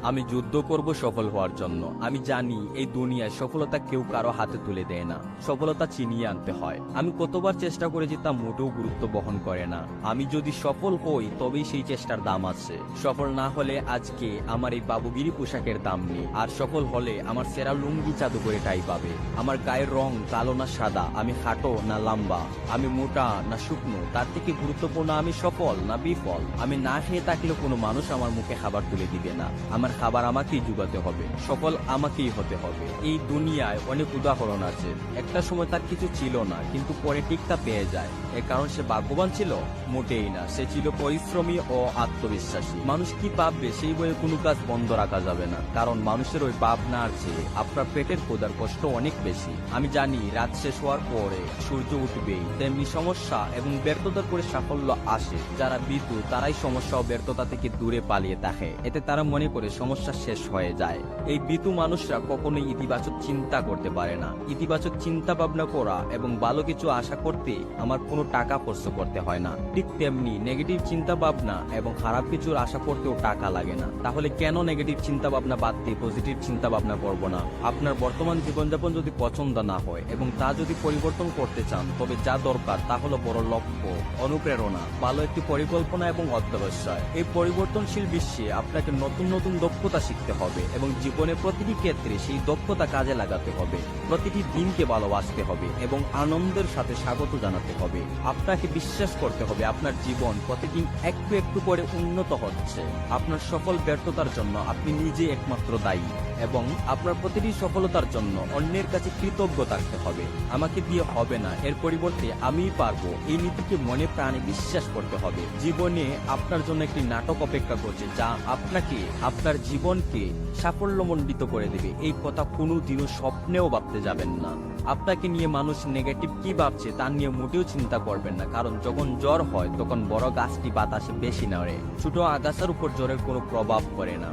আমি যুদ্ধ করব সফল হওয়ার জন্য। আমি জানি এই দুনিয়ায় সফলতা কেউ কারো হাতে তুলে দেয় না, সফলতা চিনিয়ে আনতে হয়। আমি কতবার চেষ্টা করেছি তা মোটেও গুরুত্ব বহন করে না। আমি যদি সফল হই তবেই সেই চেষ্টার দাম আছে। সফল না হলে আজকে আমার এই বাবুগিরি পোশাকের দাম নেই, আর সফল হলে আমার সেরা লুঙ্গি জাদু করে টাই পাবে। আমার গায়ের রং কালো না সাদা, আমি খাটো না লম্বা, আমি মোটা না শুকনো, তার থেকে গুরুত্বপূর্ণ আমি সফল না বিফল। আমি না খেয়ে থাকলে কোনো মানুষ আমার মুখে খাবার তুলে দিবে না। আমার খাবার আমাকেই জোগাতে হবে, সফল আমাকেই হতে হবে। এই দুনিয়ায় অনেক উদাহরণ আছে, একটা সময় তার কিছু ছিল না কিন্তু পরে ঠিক তা পেয়ে যায়। এর কারণ সে ভাগ্যবান ছিল? মোটেই না, সে ছিল পরিশ্রমী ও আত্মবিশ্বাসী। মানুষ কি ভাববে সেই বলে কোনো কাজ বন্ধ রাখা যাবে না, কারণ মানুষের ওই ভাবনার চেয়ে আপনার পেটের ক্ষুধার কষ্ট অনেক বেশি। আমি জানি রাত শেষ হওয়ার পরে সূর্য উঠবেই, তেমনি সমস্যা এবং ব্যর্থতার পরে সাফল্য আসে। যারা ভীতু তারাই সমস্যা ও ব্যর্থতা থেকে দূরে পালিয়ে থাকে, এতে তারা মনে করে সমস্যা শেষ হয়ে যায়। এই ভীতু মানুষরা কখনোই ইতিবাচক চিন্তা করতে পারে না। ইতিবাচক চিন্তা ভাবনা করা এবং ভালো কিছু আশা করতে আমার কোনো টাকা খরচ করতে হয় না, ঠিক তেমনি নেগেটিভ চিন্তা ভাবনা এবং খারাপ কিছুর আশা করতেও টাকা লাগে না। তাহলে কেন নেগেটিভ চিন্তা ভাবনা বাদ দিয়ে পজিটিভ চিন্তা ভাবনা করবো না? আপনার বর্তমান জীবনযাপন যদি পছন্দ না হয় এবং তা যদি পরিবর্তন করতে চান, তবে যা দরকার তা হলো বড় লক্ষ্য, অনুপ্রেরণা, ভালো একটি পরিকল্পনা এবং অধ্যবসায়। এই পরিবর্তনশীল বিশ্বে আপনাকে নতুন নতুন দক্ষতা শিখতে হবে এবং জীবনের প্রতিটি ক্ষেত্রে সেই দক্ষতা কাজে লাগাতে হবে। প্রতিটি দিনকে ভালোবাসতে হবে এবং আনন্দের সাথে স্বাগত জানাতে হবে। আপনাকে বিশ্বাস করতে হবে আপনার জীবন প্রতিদিন একটু একটু করে উন্নত হচ্ছে। আপনার সফল ব্যর্থতার জন্য আপনি নিজে একমাত্র দায়ী এবং আপনার প্রতিটি সফলতার জন্য অন্যের কাছে কৃতজ্ঞ থাকতে হবে। আমাকে দিয়ে হবে না, এর পরিবর্তে আমিই পারবো, এই নীতিকে মনে প্রাণে বিশ্বাস করতে হবে। জীবনে আপনার জন্য একটি নাটক অপেক্ষা করছে, যা আপনাকে আপনার জীবনকে সাফল্যমণ্ডিত করে দেবে। এই কথা কোনোদিনও স্বপ্নেও ভাবতে যাবেন না। আপনাকে নিয়ে মানুষ নেগেটিভ কি ভাবছে তা নিয়ে মোটেও চিন্তা করবেন না, কারণ যখন জ্বর হয় তখন বড় গাছটি বাতাসে বেশি নাড়ে, ছোট আগাছার উপর জ্বরের কোনো প্রভাব পড়ে না।